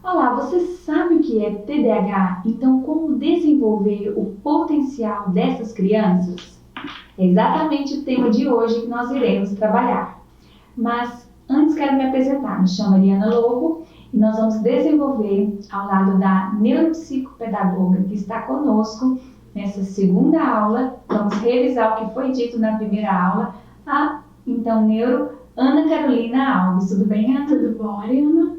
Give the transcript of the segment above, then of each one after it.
Olá, você sabe o que é TDAH? Então, como desenvolver o potencial dessas crianças? É exatamente o tema de hoje que nós iremos trabalhar. Mas antes quero me apresentar. Me chamo Eliana Lobo e nós vamos desenvolver ao lado da neuropsicopedagoga que está conosco nessa segunda aula. Vamos revisar o que foi dito na primeira aula. Então, Ana Carolina Alves. Tudo bem, Ana? Tudo bom, Eliana?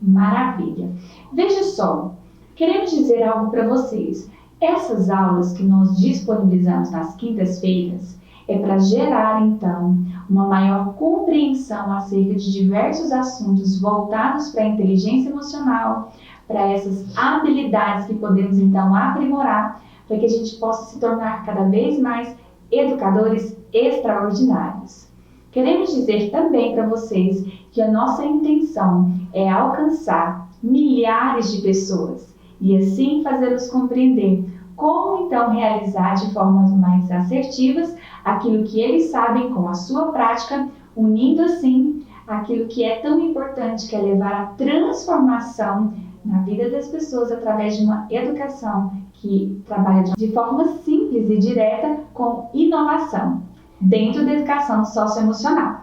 Maravilha! Veja só, queremos dizer algo para vocês. Essas aulas que nós disponibilizamos nas quintas-feiras é para gerar, então, uma maior compreensão acerca de diversos assuntos voltados para a inteligência emocional, para essas habilidades que podemos, então, aprimorar, para que a gente possa se tornar cada vez mais educadores extraordinários. Queremos dizer também para vocês que a nossa intenção é alcançar milhares de pessoas e assim fazê-los compreender como então realizar de formas mais assertivas aquilo que eles sabem com a sua prática, unindo assim aquilo que é tão importante, que é levar a transformação na vida das pessoas através de uma educação que trabalha de forma simples e direta com inovação dentro da educação socioemocional.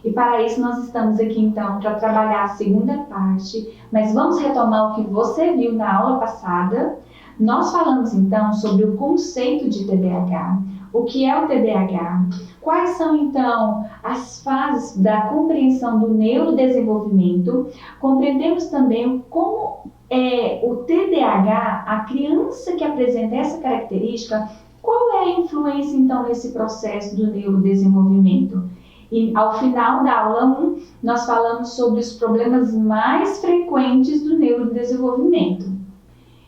E para isso nós estamos aqui então para trabalhar a segunda parte, mas vamos retomar o que você viu na aula passada. Nós falamos então sobre o conceito de TDAH, o que é o TDAH, quais são então as fases da compreensão do neurodesenvolvimento, compreendemos também como é o TDAH, a criança que apresenta essa característica, qual é a influência então nesse processo do neurodesenvolvimento. E ao final da aula 1, nós falamos sobre os problemas mais frequentes do neurodesenvolvimento.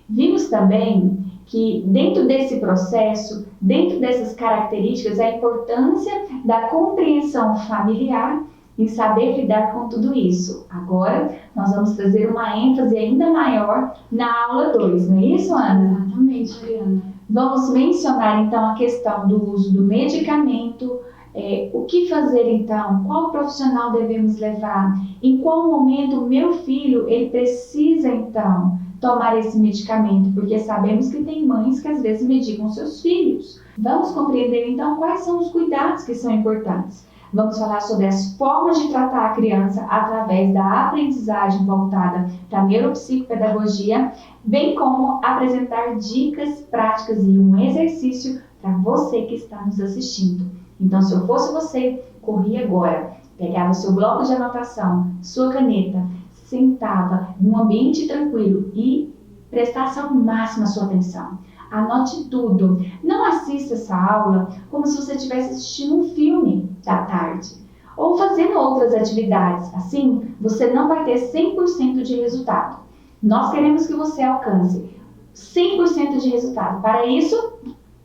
Vimos também que dentro desse processo, dentro dessas características, a importância da compreensão familiar em saber lidar com tudo isso. Agora, nós vamos trazer uma ênfase ainda maior na aula 2, não é isso, Ana? Exatamente, Eliana. Vamos mencionar então a questão do uso do medicamento, o que fazer então, qual profissional devemos levar, em qual momento o meu filho ele precisa então tomar esse medicamento, porque sabemos que tem mães que às vezes medicam seus filhos. Vamos compreender então quais são os cuidados que são importantes. Vamos falar sobre as formas de tratar a criança através da aprendizagem voltada para a neuropsicopedagogia, bem como apresentar dicas práticas e um exercício para você que está nos assistindo. Então, se eu fosse você, corria agora, pegava seu bloco de anotação, sua caneta, sentava num ambiente tranquilo e prestasse ao máximo a sua atenção. Anote tudo. Não assista essa aula como se você estivesse assistindo um filme da tarde ou fazendo outras atividades. Assim, você não vai ter 100% de resultado. Nós queremos que você alcance 100% de resultado. Para isso,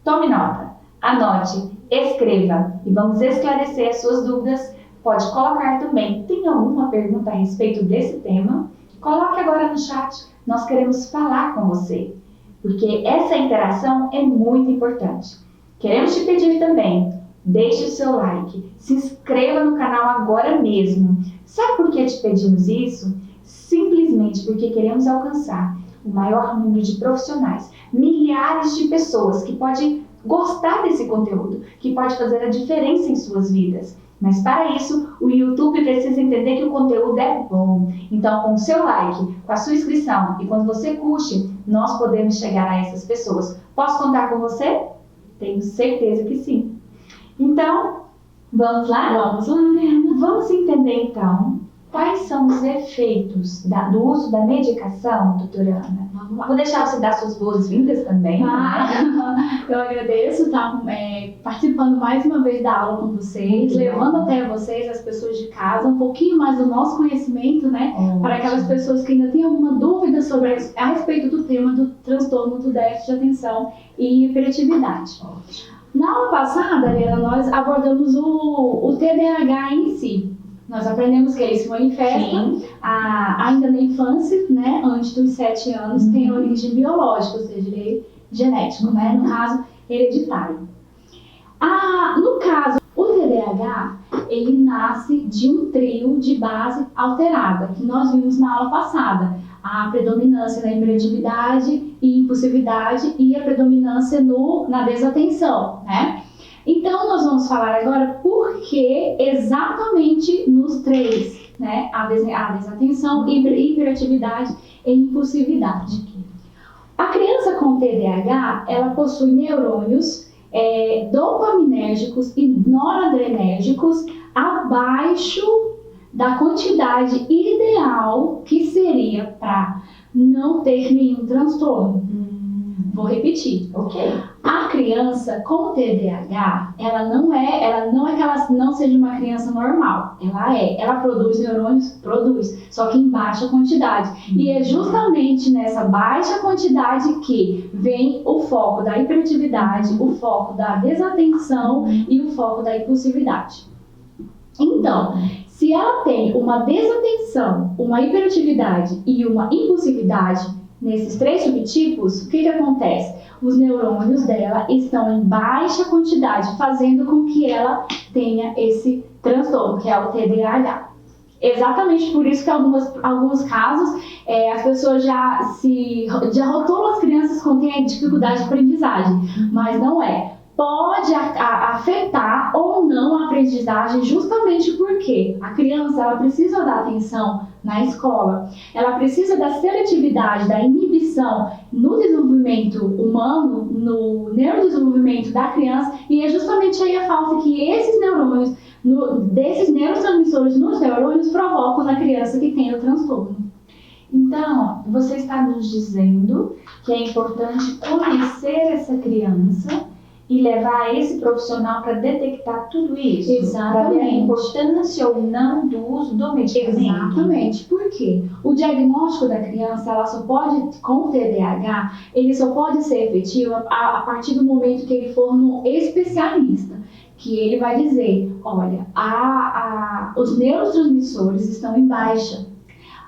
tome nota, anote, escreva e vamos esclarecer as suas dúvidas. Pode colocar também. Tem alguma pergunta a respeito desse tema? Coloque agora no chat. Nós queremos falar com você, porque essa interação é muito importante. Queremos te pedir também, deixe o seu like, se inscreva no canal agora mesmo. Sabe por que te pedimos isso? Simplesmente porque queremos alcançar o maior número de profissionais, milhares de pessoas que podem gostar desse conteúdo, que pode fazer a diferença em suas vidas. Mas para isso, o YouTube precisa entender que o conteúdo é bom. Então, com o seu like, com a sua inscrição e quando você curte, nós podemos chegar a essas pessoas. Posso contar com você? Tenho certeza que sim. Então, vamos lá? Vamos lá. Vamos entender então quais são os efeitos do uso da medicação, doutora Ana. Vou deixar você dar suas boas-vindas também. Eu agradeço estar participando mais uma vez da aula com vocês, levando até vocês, as pessoas de casa, um pouquinho mais do nosso conhecimento, né? Para aquelas pessoas que ainda têm alguma dúvida a respeito do tema do transtorno do déficit de atenção e hiperatividade. Na aula passada, Eliana, nós abordamos o TDAH em si. Nós aprendemos que ele se manifesta ainda na infância, né, antes dos 7 anos, tem origem biológica, ou seja, ele é genético, né, no caso, hereditário. No caso, o TDAH, ele nasce de um trio de base alterada, que nós vimos na aula passada. a predominância na hiperatividade e impulsividade e a predominância na desatenção, né? Então, nós vamos falar agora por que exatamente nos três, né? A desatenção, hiperatividade e impulsividade. A criança com TDAH, ela possui neurônios dopaminérgicos e noradrenérgicos abaixo da quantidade ideal que seria para não ter nenhum transtorno. Vou repetir. A criança com TDAH, ela não é que ela não seja uma criança normal. Ela produz neurônios, só que em baixa quantidade. E é justamente nessa baixa quantidade que vem o foco da hiperatividade, o foco da desatenção e o foco da impulsividade. Então, se ela tem uma desatenção, uma hiperatividade e uma impulsividade, nesses três subtipos, o que acontece? Os neurônios dela estão em baixa quantidade, fazendo com que ela tenha esse transtorno, que é o TDAH. Exatamente por isso que em alguns casos as pessoas já rotulam as crianças quando têm dificuldade de aprendizagem, mas não é. Pode afetar ou não a aprendizagem justamente porque a criança ela precisa da atenção na escola, ela precisa da seletividade, da inibição no desenvolvimento humano, no neurodesenvolvimento da criança, e é justamente aí a falta que esses neurônios, desses neurotransmissores nos neurônios provocam na criança que tem o transtorno. Então, você está nos dizendo que é importante conhecer essa criança e levar esse profissional para detectar tudo isso? Exatamente. Para ver a importância ou não do uso do medicamento? Exatamente. Por quê? O diagnóstico da criança, ela só pode, com o TDAH, ele só pode ser efetivo a partir do momento que ele for no especialista. Que ele vai dizer, olha, os neurotransmissores estão em baixa.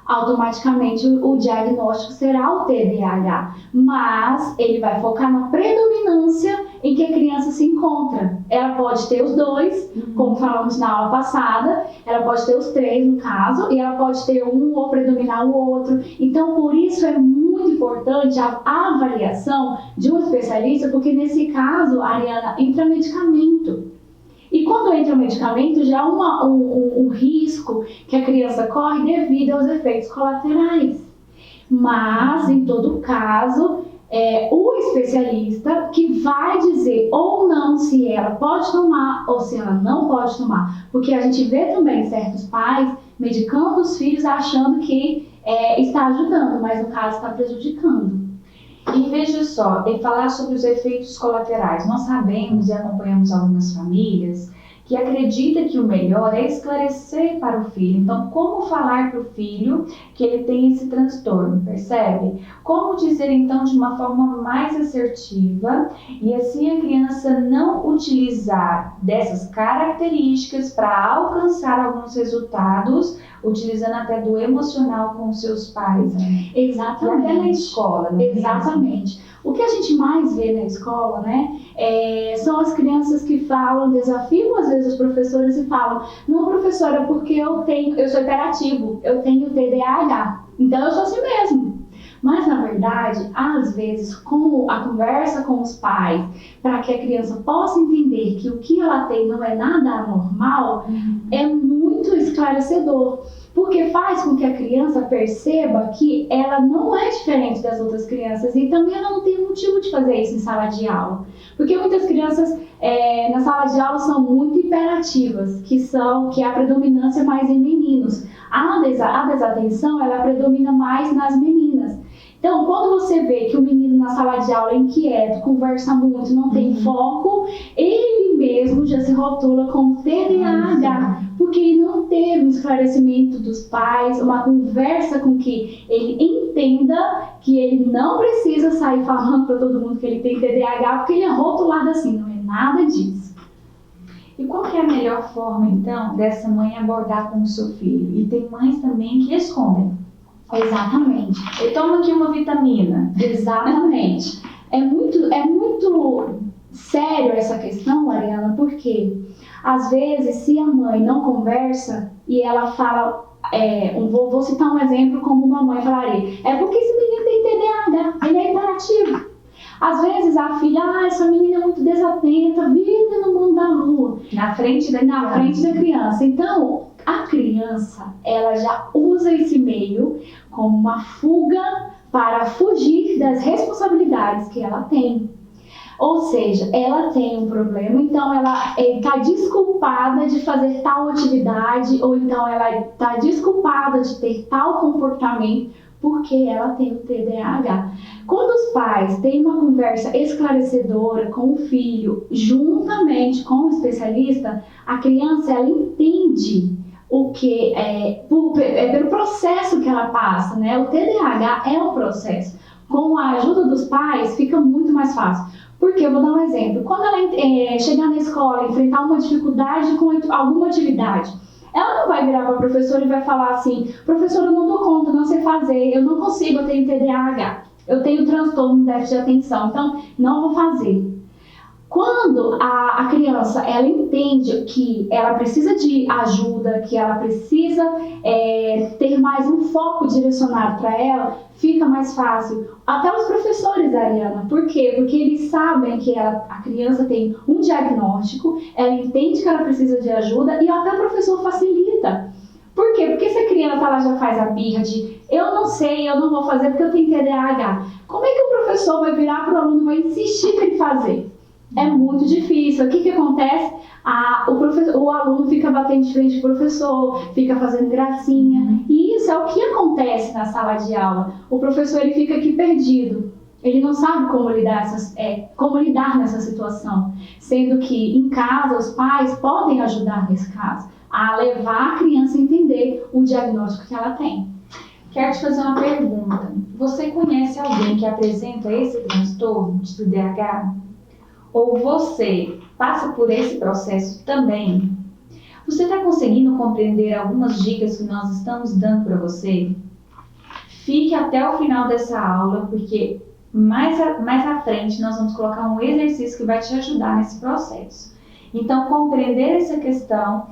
Automaticamente o diagnóstico será o TDAH, mas ele vai focar na predominância em que a criança se encontra. Ela pode ter os dois, como falamos na aula passada, ela pode ter os três no caso, e ela pode ter um ou predominar o outro. Então, por isso é muito importante a avaliação de um especialista, porque nesse caso, Ariana, entra medicamento. E quando entra o medicamento, já há um risco que a criança corre devido aos efeitos colaterais. Mas, em todo caso, é o especialista que vai dizer ou não se ela pode tomar ou se ela não pode tomar. Porque a gente vê também certos pais medicando os filhos achando que está ajudando, mas no caso está prejudicando. E veja só, em falar sobre os efeitos colaterais, nós sabemos e acompanhamos algumas famílias que acreditam que o melhor é esclarecer para o filho. Então, como falar para o filho que ele tem esse transtorno, percebe? Como dizer, então, de uma forma mais assertiva e assim a criança não utilizar dessas características para alcançar alguns resultados, utilizando até do emocional com os seus pais, né? Exatamente. E até na escola, né? Exatamente. O que a gente mais vê na escola, né, são as crianças que falam, desafiam às vezes os professores e falam: não, professora, porque eu sou hiperativo, eu tenho TDAH, então eu sou assim mesmo. Mas, na verdade, às vezes, com a conversa com os pais, para que a criança possa entender que o que ela tem não é nada anormal, é muito esclarecedor. Porque faz com que a criança perceba que ela não é diferente das outras crianças e também ela não tem motivo de fazer isso em sala de aula. Porque muitas crianças na sala de aula são muito hiperativas, que a predominância é mais em meninos. A desatenção, ela predomina mais nas meninas. Então, quando você vê que o menino na sala de aula é inquieto, conversa muito, não tem foco, ele mesmo já se rotula como TDAH, porque ele não teve um esclarecimento dos pais, uma conversa com que ele entenda que ele não precisa sair falando para todo mundo que ele tem TDAH, porque ele é rotulado assim, não é nada disso. E qual que é a melhor forma, então, dessa mãe abordar com o seu filho? E tem mães também que escondem. Exatamente. Eu tomo aqui uma vitamina. Exatamente. É muito sério essa questão, Ariana, porque às vezes se a mãe não conversa e ela fala vou citar um exemplo como uma mãe falaria, é porque esse menino tem TDAH, ele é hiperativo. Às vezes a filha, essa menina é muito desatenta, vive no mundo da lua. Na frente da criança. Então, a criança, ela já usa esse meio como uma fuga para fugir das responsabilidades que ela tem. Ou seja, ela tem um problema, então ela está desculpada de fazer tal atividade, ou então ela está desculpada de ter tal comportamento, porque ela tem o TDAH. Quando os pais têm uma conversa esclarecedora com o filho, juntamente com o especialista, a criança ela entende o que pelo processo que ela passa, né? O TDAH é um processo. Com a ajuda dos pais, fica muito mais fácil. Porque, eu vou dar um exemplo, quando ela chegar na escola e enfrentar uma dificuldade com alguma atividade, ela não vai virar para a professora e vai falar assim, professora, eu não dou conta, não sei fazer, eu não consigo, eu tenho TDAH, eu tenho transtorno de déficit de atenção, então não vou fazer. Quando a criança ela entende que ela precisa de ajuda, que ela precisa ter mais um foco direcionado para ela, fica mais fácil. Até os professores, Ariana. Por quê? Porque eles sabem que a criança tem um diagnóstico, ela entende que ela precisa de ajuda e até o professor facilita. Por quê? Porque se a criança ela já faz a birra de eu não sei, eu não vou fazer porque eu tenho TDAH. Como é que o professor vai virar para o aluno e vai insistir para ele fazer? É muito difícil. O que acontece? O aluno fica batendo de frente com o professor, fica fazendo gracinha. E isso é o que acontece na sala de aula. O professor ele fica aqui perdido. Ele não sabe como lidar nessa situação. Sendo que em casa os pais podem ajudar nesse caso, a levar a criança a entender o diagnóstico que ela tem. Quero te fazer uma pergunta. Você conhece alguém que apresenta esse transtorno de TDAH? Ou você passa por esse processo também? Você está conseguindo compreender algumas dicas que nós estamos dando para você? Fique até o final dessa aula, porque mais à frente nós vamos colocar um exercício que vai te ajudar nesse processo. Então, compreender essa questão,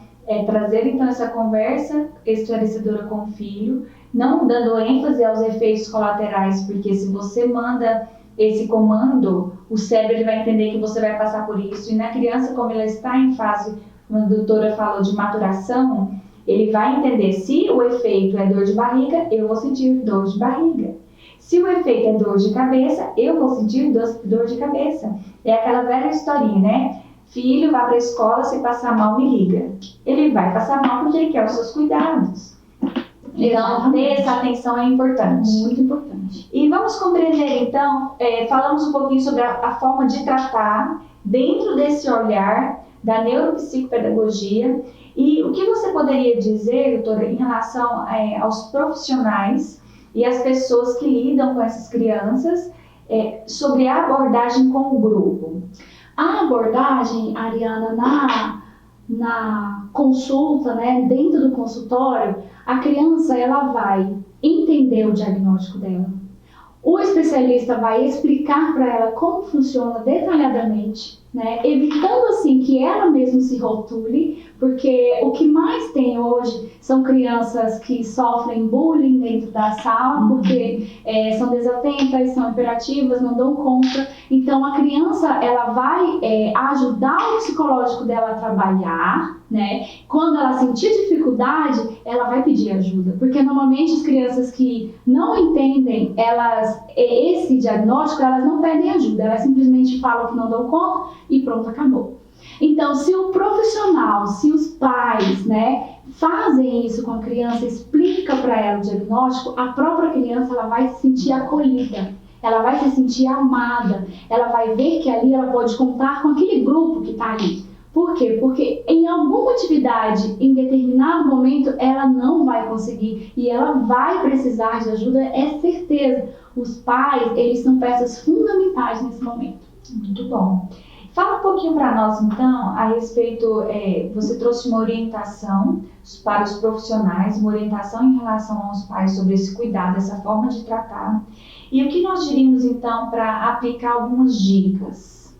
trazer então essa conversa esclarecedora com o filho, não dando ênfase aos efeitos colaterais, porque se você manda esse comando, o cérebro ele vai entender que você vai passar por isso. E na criança, como ela está em fase, como a doutora falou, de maturação, ele vai entender se o efeito é dor de barriga, eu vou sentir dor de barriga. Se o efeito é dor de cabeça, eu vou sentir dor de cabeça. É aquela velha historinha, né? Filho, vá para a escola, se passar mal, me liga. Ele vai passar mal porque ele quer os seus cuidados. Então, ter essa atenção é importante. Muito importante. E vamos compreender, então, falamos um pouquinho sobre a forma de tratar dentro desse olhar da neuropsicopedagogia. E o que você poderia dizer, doutora, em relação aos profissionais e as pessoas que lidam com essas crianças sobre a abordagem com o grupo? A abordagem, Ariana, na consulta, né, dentro do consultório, a criança ela vai entender o diagnóstico dela. O especialista vai explicar para ela como funciona detalhadamente, né, evitando assim que ela mesma se rotule, porque o que mais tem hoje são crianças que sofrem bullying dentro da sala, porque são desatentas, são hiperativas, não dão conta. Então a criança ela vai ajudar o psicológico dela a trabalhar, né? Quando ela sentir dificuldade, ela vai pedir ajuda, porque normalmente as crianças que não entendem esse diagnóstico, elas não pedem ajuda, elas simplesmente falam que não dão conta e pronto, acabou. Então, se o profissional, se os pais, né, fazem isso com a criança, explica para ela o diagnóstico, a própria criança ela vai se sentir acolhida, ela vai se sentir amada, ela vai ver que ali ela pode contar com aquele grupo que está ali. Por quê? Porque em alguma atividade, em determinado momento, ela não vai conseguir e ela vai precisar de ajuda, é certeza. Os pais, eles são peças fundamentais nesse momento. Muito bom. Fala um pouquinho para nós, então, a respeito, você trouxe uma orientação para os profissionais, uma orientação em relação aos pais sobre esse cuidado, essa forma de tratar. E o que nós diríamos, então, para aplicar algumas dicas?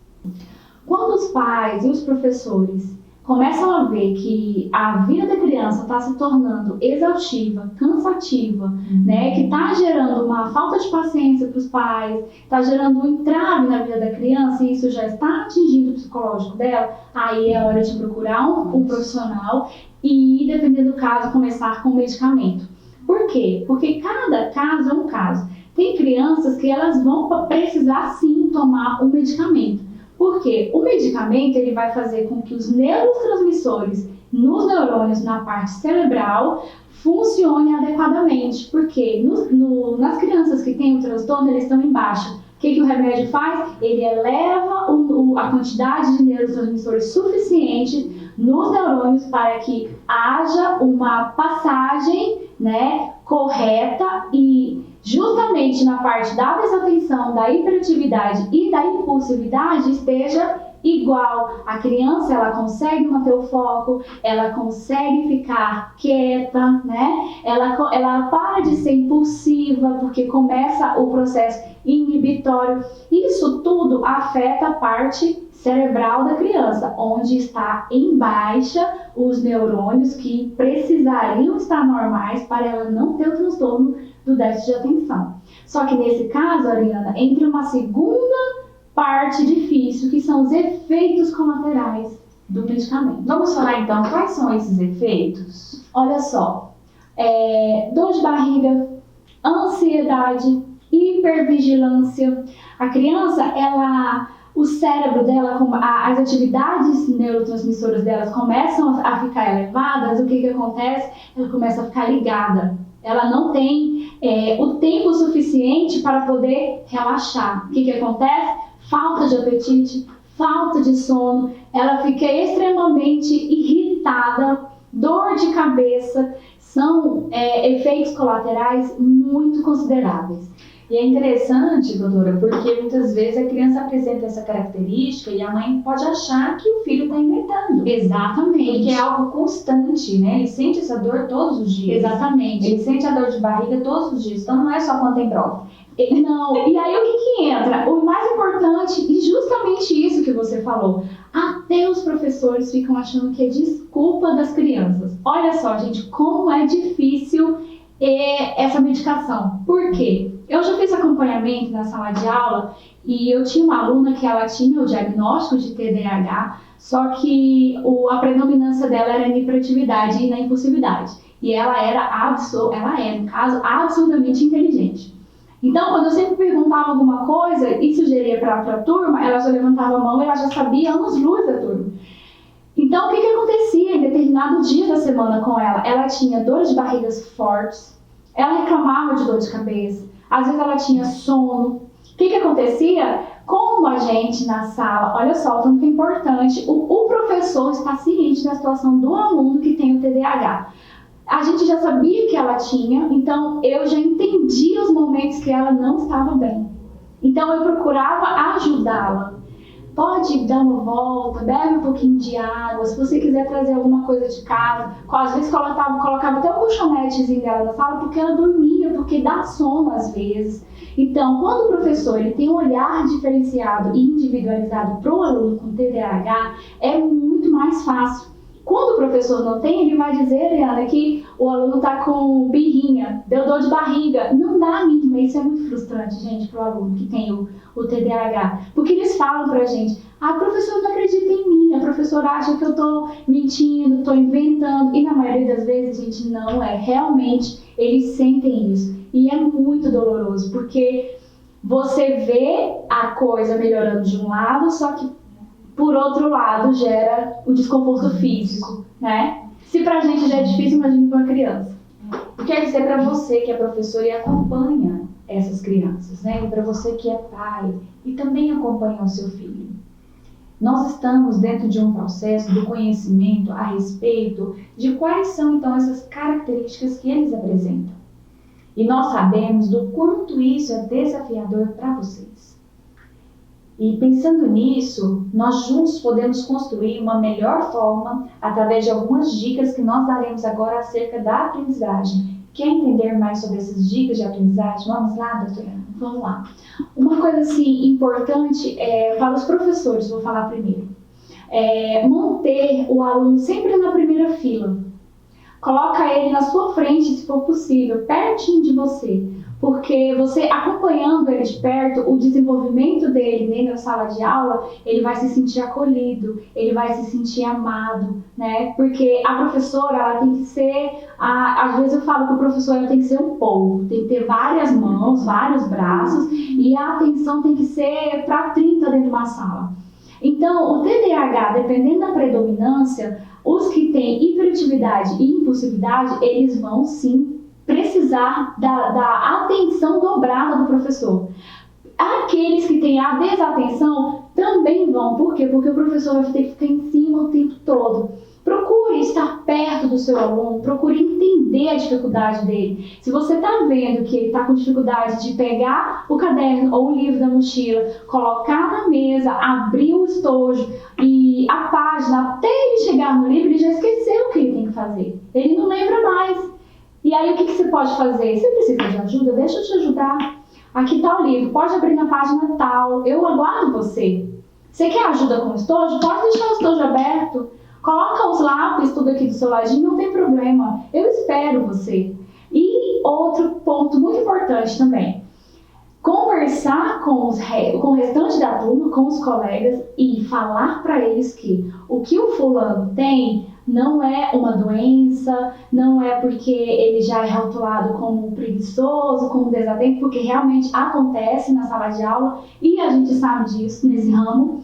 Quando os pais e os professores começam a ver que a vida da criança está se tornando exaustiva, cansativa, né, que está gerando uma falta de paciência para os pais, está gerando um entrave na vida da criança e isso já está atingindo o psicológico dela, aí é hora de procurar um profissional e, dependendo do caso, começar com medicamento. Por quê? Porque cada caso é um caso. Tem crianças que elas vão precisar sim tomar um medicamento. Por quê? O medicamento ele vai fazer com que os neurotransmissores nos neurônios na parte cerebral funcionem adequadamente. Porque nas crianças que têm o transtorno, eles estão em baixa. O que o remédio faz? Ele eleva a quantidade de neurotransmissores suficiente nos neurônios para que haja uma passagem, né, correta e justamente na parte da desatenção, da hiperatividade e da impulsividade esteja igual. A criança ela consegue manter o foco, ela consegue ficar quieta, né? Ela para de ser impulsiva porque começa o processo inibitório. Isso tudo afeta a parte cerebral da criança, onde está em baixa os neurônios que precisariam estar normais para ela não ter o transtorno do déficit de atenção. Só que nesse caso, Ariana, entra uma segunda parte difícil, que são os efeitos colaterais do medicamento. Vamos falar então quais são esses efeitos? Olha só, dor de barriga, ansiedade, hipervigilância. A criança, o cérebro dela, as atividades neurotransmissoras delas começam a ficar elevadas, o que acontece? Ela começa a ficar ligada. Ela não tem o tempo suficiente para poder relaxar. O que acontece? Falta de apetite, falta de sono, ela fica extremamente irritada, dor de cabeça, são efeitos colaterais muito consideráveis. E é interessante, doutora, porque muitas vezes a criança apresenta essa característica e a mãe pode achar que o filho está inventando. Exatamente. Porque é algo constante, né? Ele sente essa dor todos os dias. Exatamente. Ele sente a dor de barriga todos os dias, então não é só quando tem prova. Não, e aí o que entra? O mais importante, e justamente isso que você falou, até os professores ficam achando que é desculpa das crianças. Olha só, gente, como é difícil essa medicação. Por quê? Eu já fiz acompanhamento na sala de aula e eu tinha uma aluna que ela tinha o diagnóstico de TDAH, só que a predominância dela era na hiperatividade e na impulsividade. E ela é, no caso, absurdamente inteligente. Então, quando eu sempre perguntava alguma coisa e sugeria para a turma, ela já levantava a mão e ela já sabia anos-luz da turma. Então, o que acontecia em determinado dia da semana com ela? Ela tinha dores de barrigas fortes, ela reclamava de dor de cabeça, às vezes ela tinha sono. O que acontecia? Como a gente na sala, olha só, o tanto que é importante, o professor está ciente da situação do aluno que tem o TDAH. A gente já sabia que ela tinha, então eu já entendia os momentos que ela não estava bem. Então eu procurava ajudá-la. Pode dar uma volta, bebe um pouquinho de água, se você quiser trazer alguma coisa de casa. Às vezes colocava até um colchonetezinho dela na sala, porque ela dormia, porque dá sono às vezes. Então, quando o professor ele tem um olhar diferenciado e individualizado para o aluno com TDAH, é muito mais fácil. Quando o professor não tem, ele vai dizer, Eliana, que o aluno está com birrinha, deu dor de barriga. Não dá mínima, isso é muito frustrante, gente, para o aluno que tem o TDAH. Porque eles falam para a gente, a professora não acredita em mim, a professora acha que eu estou mentindo, estou inventando. E na maioria das vezes, gente, não é. Realmente, eles sentem isso. E é muito doloroso, porque você vê a coisa melhorando de um lado, só que por outro lado, gera o desconforto físico, né? Se pra gente já é difícil, imagine pra uma criança. Quer dizer para você que é professor e acompanha essas crianças, né? E para você que é pai e também acompanha o seu filho. Nós estamos dentro de um processo do conhecimento a respeito de quais são, então, essas características que eles apresentam. E nós sabemos do quanto isso é desafiador para vocês. E pensando nisso, nós juntos podemos construir uma melhor forma através de algumas dicas que nós daremos agora acerca da aprendizagem. Quer entender mais sobre essas dicas de aprendizagem? Vamos lá, doutora? Vamos lá. Uma coisa assim importante para os professores, vou falar primeiro. manter o aluno sempre na primeira fila. Coloca ele na sua frente, se for possível, pertinho de você. Porque você acompanhando ele de perto, o desenvolvimento dele dentro da sala de aula, ele vai se sentir acolhido, ele vai se sentir amado, né? Porque a professora, ela tem que ser, às vezes eu falo que o professor tem que ser um polvo, tem que ter várias mãos, vários braços, e a atenção tem que ser para 30 dentro de uma sala. Então, o TDAH, dependendo da predominância, os que têm hiperatividade e impulsividade, eles vão sim precisar da atenção dobrada do professor. Aqueles que têm a desatenção também vão. Por quê? Porque o professor vai ter que ficar em cima o tempo todo. Procure estar perto do seu aluno, procure entender a dificuldade dele. Se você está vendo que ele está com dificuldade de pegar o caderno ou o livro da mochila, colocar na mesa, abrir o estojo e a página, até ele chegar no livro, ele já esqueceu o que ele tem que fazer. Ele não lembra mais. E aí o que você pode fazer? Você precisa de ajuda? Deixa eu te ajudar. Aqui está o livro, pode abrir na página tal, eu aguardo você. Você quer ajuda com o estojo? Pode deixar o estojo aberto. Coloca os lápis tudo aqui do seu ladinho, não tem problema. Eu espero você. E outro ponto muito importante também. Conversar com o restante da turma, com os colegas e falar para eles que o que o fulano tem não é uma doença, não é porque ele já é rotulado como preguiçoso, como desatento, porque realmente acontece na sala de aula e a gente sabe disso nesse ramo.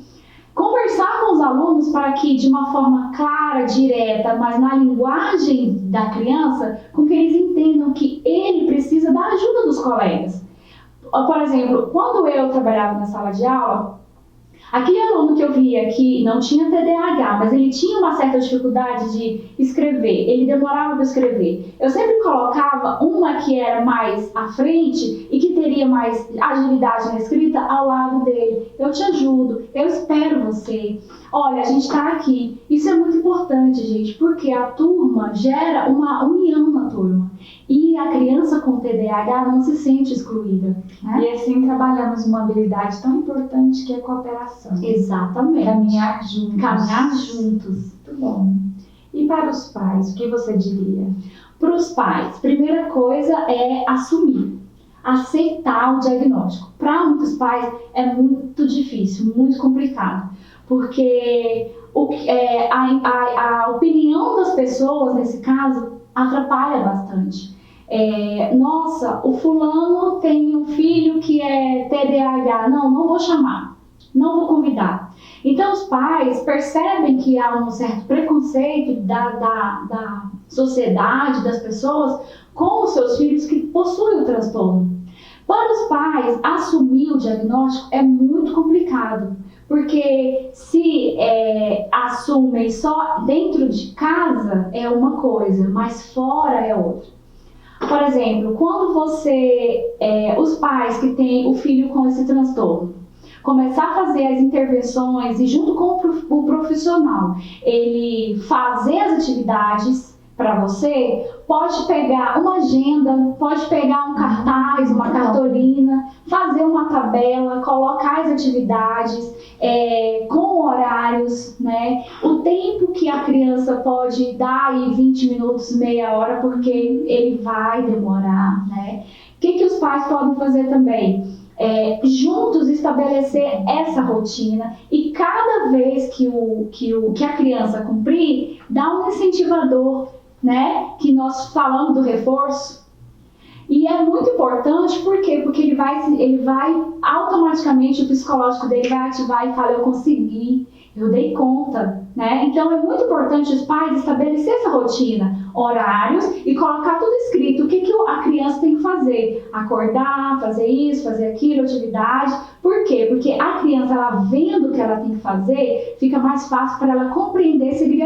Conversar com os alunos para que, de uma forma clara, direta, mas na linguagem da criança, com que eles entendam que ele precisa da ajuda dos colegas. Por exemplo, quando eu trabalhava na sala de aula, aquele aluno que eu via que não tinha TDAH, mas ele tinha uma certa dificuldade de escrever, ele demorava para escrever. Eu sempre colocava uma que era mais à frente e que teria mais agilidade na escrita ao lado dele. Eu te ajudo, eu espero você. Olha, a gente está aqui. Isso é muito importante, gente, porque a turma gera uma união na turma. E a criança com TDAH não se sente excluída. Né? E assim trabalhamos uma habilidade tão importante que é a cooperação. Exatamente. Caminhar juntos. Caminhar juntos. Muito bom. E para os pais, o que você diria? Para os pais, primeira coisa é assumir, aceitar o diagnóstico. Para muitos pais é muito difícil, muito complicado, porque a opinião das pessoas, nesse caso, atrapalha bastante. Nossa, o fulano tem um filho que é TDAH, não vou chamar, não vou convidar. Então os pais percebem que há um certo preconceito da sociedade, das pessoas, com os seus filhos que possuem o transtorno. Para os pais, assumir o diagnóstico é muito complicado, porque se assumem só dentro de casa é uma coisa, mas fora é outra. Por exemplo, quando os pais que têm o filho com esse transtorno, começar a fazer as intervenções e junto com o profissional, ele fazer as atividades para você, pode pegar uma agenda, pode pegar um cartaz, uma cartolina, fazer uma tabela, colocar as atividades com horários, né? O tempo que a criança pode dar aí 20 minutos, meia hora, porque ele vai demorar, né? O que os pais podem fazer também? Juntos estabelecer essa rotina e cada vez que a criança cumprir, dar um incentivador, né? Que nós falamos do reforço. E é muito importante, por quê? Porque ele vai automaticamente, o psicológico dele vai ativar e fala, eu consegui, eu dei conta, né? Então é muito importante os pais estabelecer essa rotina, horários e colocar tudo escrito, o que a criança tem que fazer, acordar, fazer isso, fazer aquilo, atividade. Por quê? Porque a criança, ela vendo o que ela tem que fazer, fica mais fácil para ela compreender, seguir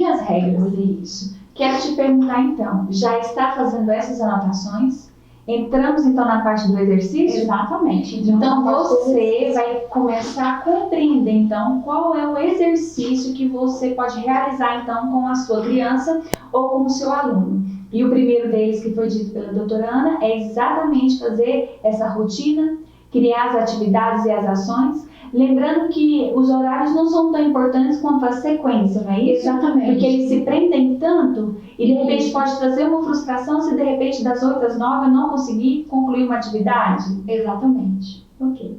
as regras. Olha isso. Quero te perguntar então, já está fazendo essas anotações? Entramos então na parte do exercício? Exatamente. Então você vai começar a compreender então qual é o exercício que você pode realizar então com a sua criança ou com o seu aluno. E o primeiro deles, que foi dito pela doutora Ana, é exatamente fazer essa rotina, criar as atividades e as ações. Lembrando que os horários não são tão importantes quanto a sequência, não é isso? Exatamente. Porque eles se prendem tanto e de repente pode trazer uma frustração se de repente das 8 às 9 eu não conseguir concluir uma atividade. Exatamente. Ok.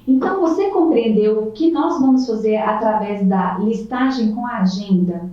Então você compreendeu o que nós vamos fazer através da listagem com a agenda?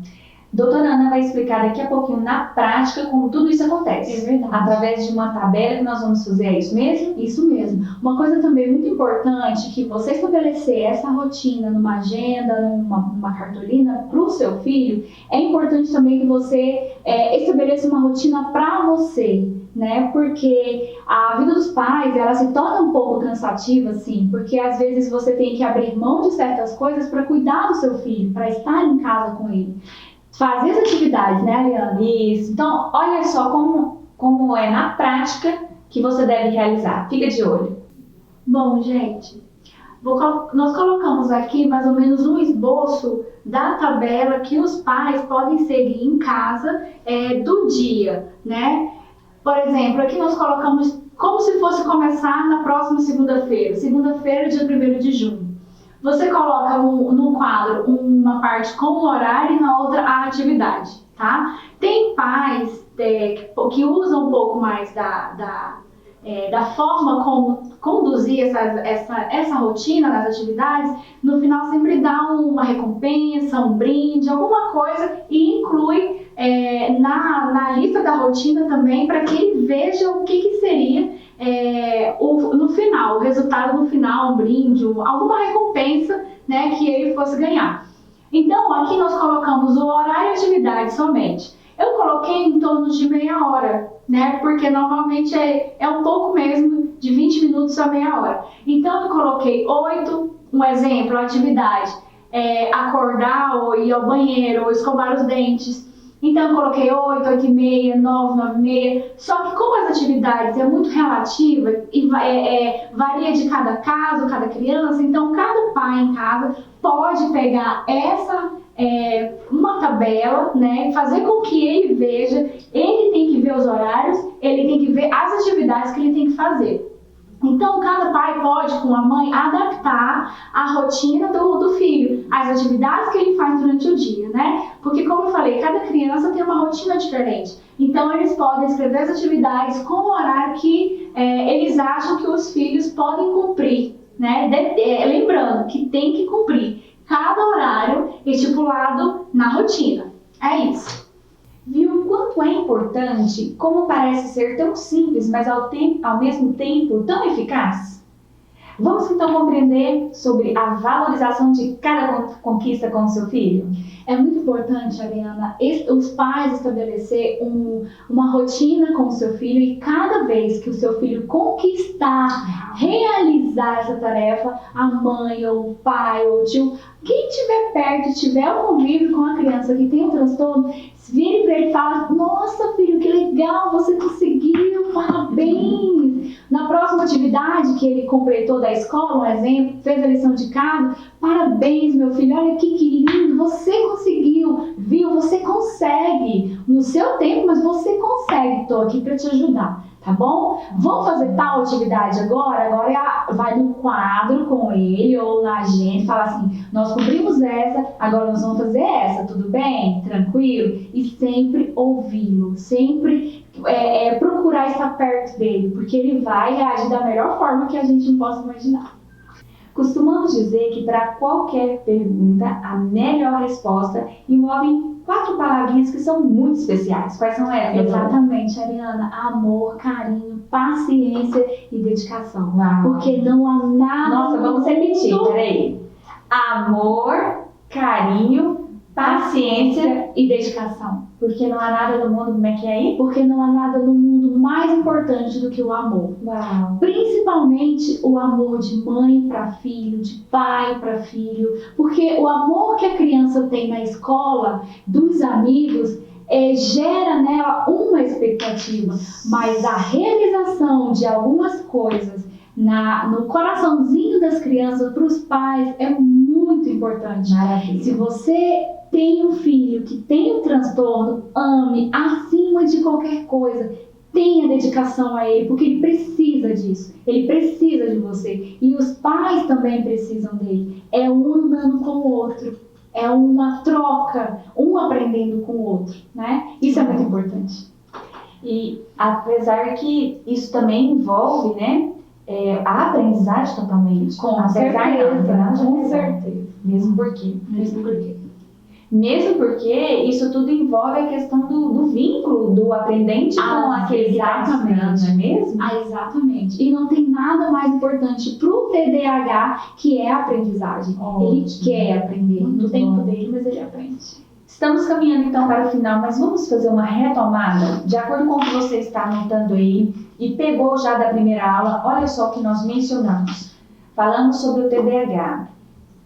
Doutora Ana vai explicar daqui a pouquinho na prática como tudo isso acontece. É verdade. Através de uma tabela que nós vamos fazer, é isso mesmo? Isso mesmo. Uma coisa também muito importante, que você estabelecer essa rotina numa agenda, numa cartolina para o seu filho, é importante também que você estabeleça uma rotina para você, né? Porque a vida dos pais, ela se torna um pouco cansativa, assim, porque às vezes você tem que abrir mão de certas coisas para cuidar do seu filho, para estar em casa com ele. Fazer as atividades, né, Ariana? Isso. Então, olha só como é na prática que você deve realizar. Fica de olho. Bom, gente, nós colocamos aqui mais ou menos um esboço da tabela que os pais podem seguir em casa do dia, né? Por exemplo, aqui nós colocamos como se fosse começar na próxima segunda-feira. Segunda-feira, dia 1º de junho. Você coloca no quadro uma parte com o horário e na outra a atividade, tá? Tem pais que usam um pouco mais da forma como conduzir essa rotina nas atividades. No final sempre dá uma recompensa, um brinde, alguma coisa e inclui na lista da rotina também para que ele veja o que seria no final, o resultado no final, um brinde, alguma recompensa, né, que ele fosse ganhar. Então, aqui nós colocamos o horário e atividade somente. Eu coloquei em torno de meia hora, né, porque normalmente é um pouco mesmo, de 20 minutos a meia hora. Então, eu coloquei 8, um exemplo, atividade, acordar ou ir ao banheiro ou escovar os dentes. Então, eu coloquei 8, 8h30, 9, 9h30. Só que como as atividades é muito relativa e varia de cada caso, cada criança, então cada pai em casa pode pegar uma tabela, né, fazer com que ele veja, ele tem que ver os horários, ele tem que ver as atividades que ele tem que fazer. Então, cada pai pode, com a mãe, adaptar a rotina do filho, as atividades que ele faz durante o dia, né? Porque, como eu falei, cada criança tem uma rotina diferente. Então, eles podem escrever as atividades com o horário que eles acham que os filhos podem cumprir, né? Lembrando que tem que cumprir cada horário estipulado na rotina. É isso. Viu o quanto é importante, como parece ser tão simples, mas ao mesmo tempo tão eficaz? Vamos então compreender sobre a valorização de cada conquista com o seu filho? É muito importante, Ariana, os pais estabelecer uma rotina com o seu filho e cada vez que o seu filho conquistar, realizar essa tarefa, a mãe ou o pai ou o tio, quem estiver perto, tiver um convívio com a criança que tem um transtorno, vire para ele e fala: nossa, filho, que legal, você conseguiu, parabéns! Na próxima atividade que ele completou da escola, um exemplo, fez a lição de casa, parabéns, meu filho, olha que lindo, você conseguiu, viu? Você consegue, no seu tempo, mas você consegue, estou aqui para te ajudar, tá bom? Vamos fazer tal atividade agora vai no quadro com ele ou na agenda, fala assim: nós cumprimos essa, agora nós vamos fazer essa, tudo bem? Tranquilo? E sempre ouvi-lo, sempre procurar estar perto dele, porque ele vai reagir da melhor forma que a gente possa imaginar. Costumamos dizer que para qualquer pergunta, a melhor resposta envolve 4 palavrinhas que são muito especiais. Quais são elas? Exatamente, Ariana. Amor, carinho, paciência e dedicação. Uau. Porque não há nada... Nossa, vamos repetir, peraí. Amor, carinho, paciência e dedicação. Porque não há nada no mundo, como é que é aí? Porque não há nada no mundo mais importante do que o amor. Uau. Principalmente o amor de mãe para filho, de pai para filho. Porque o amor que a criança tem na escola, dos amigos, gera nela uma expectativa. Mas a realização de algumas coisas no coraçãozinho das crianças, para os pais, é muito importante. Maravilha. Se você tem um filho que tem um transtorno, ame acima de qualquer coisa. mantenha a dedicação a ele, porque ele precisa disso, ele precisa de você. E os pais também precisam dele. É um andando com o outro, é uma troca, um aprendendo com o outro, né? Isso é muito importante. E apesar que isso também envolve, né, a aprendizagem totalmente. Com certeza. Mesmo porque. Mesmo porque isso tudo envolve a questão do vínculo do aprendente com aquele que está ensinando, não é mesmo? Exatamente. E não tem nada mais importante para o TDAH que é a aprendizagem. Ele quer aprender. No tempo dele, mas ele aprende. Estamos caminhando então para o final, mas vamos fazer uma retomada. De acordo com o que você está anotando aí e pegou já da primeira aula, olha só o que nós mencionamos. Falamos sobre o TDAH.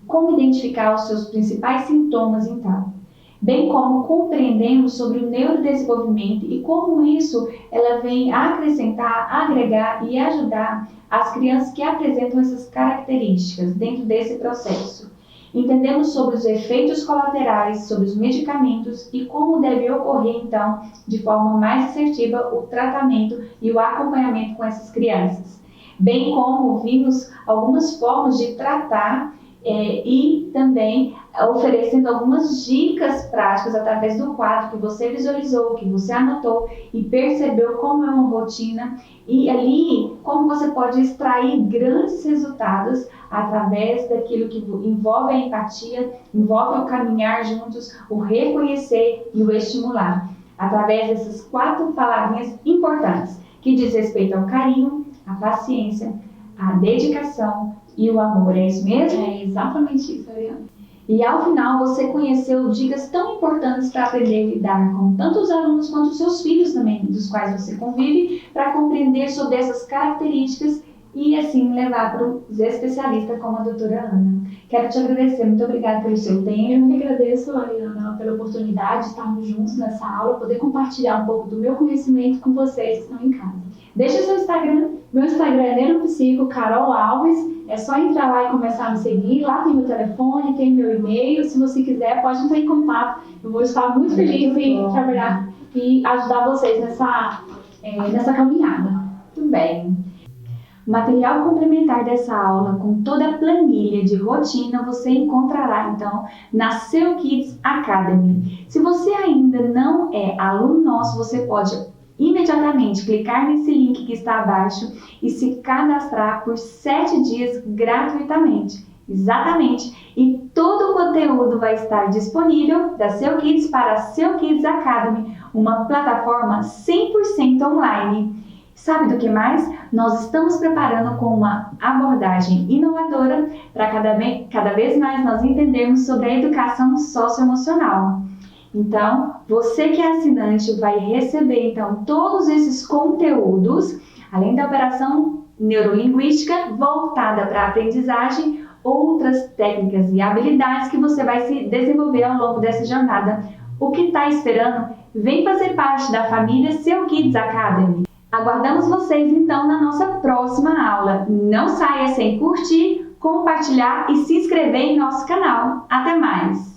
Como identificar os seus principais sintomas, então, bem como compreendemos sobre o neurodesenvolvimento e como isso ela vem acrescentar, agregar e ajudar as crianças que apresentam essas características dentro desse processo. Entendemos sobre os efeitos colaterais, sobre os medicamentos e como deve ocorrer, então, de forma mais assertiva o tratamento e o acompanhamento com essas crianças, bem como vimos algumas formas de tratar e também oferecendo algumas dicas práticas através do quadro que você visualizou, que você anotou e percebeu como é uma rotina e ali como você pode extrair grandes resultados através daquilo que envolve a empatia, envolve o caminhar juntos, o reconhecer e o estimular, através dessas 4 palavrinhas importantes que diz respeito ao carinho, à paciência, à dedicação e o amor. É isso mesmo? É exatamente isso, Ariana. E ao final você conheceu dicas tão importantes para aprender a lidar com tanto os alunos quanto os seus filhos também, dos quais você convive, para compreender sobre essas características e assim levar para os especialistas como a doutora Ana. Quero te agradecer, muito obrigada pelo seu tempo. Eu que agradeço, Ariana, pela oportunidade de estarmos juntos nessa aula, poder compartilhar um pouco do meu conhecimento com vocês que estão em casa. Deixa o seu Instagram. Meu Instagram é Neuropsico Carol Alves. É só entrar lá e começar a me seguir. Lá tem meu telefone, tem meu e-mail. Se você quiser, pode entrar em contato. Eu vou estar muito feliz em trabalhar e ajudar vocês nessa caminhada. Muito bem. O material complementar dessa aula, com toda a planilha de rotina, você encontrará então na Seu Kids Academy. Se você ainda não é aluno nosso, você pode imediatamente clicar nesse link que está abaixo e se cadastrar por 7 dias gratuitamente. Exatamente! E todo o conteúdo vai estar disponível da Seu Kids para a Seu Kids Academy, uma plataforma 100% online. Sabe do que mais? Nós estamos preparando com uma abordagem inovadora para cada vez mais nós entendermos sobre a educação socioemocional. Então, você que é assinante vai receber então todos esses conteúdos, além da operação neurolinguística voltada para a aprendizagem, outras técnicas e habilidades que você vai se desenvolver ao longo dessa jornada. O que está esperando? Vem fazer parte da família Seu Kids Academy. Aguardamos vocês então na nossa próxima aula. Não saia sem curtir, compartilhar e se inscrever em nosso canal. Até mais!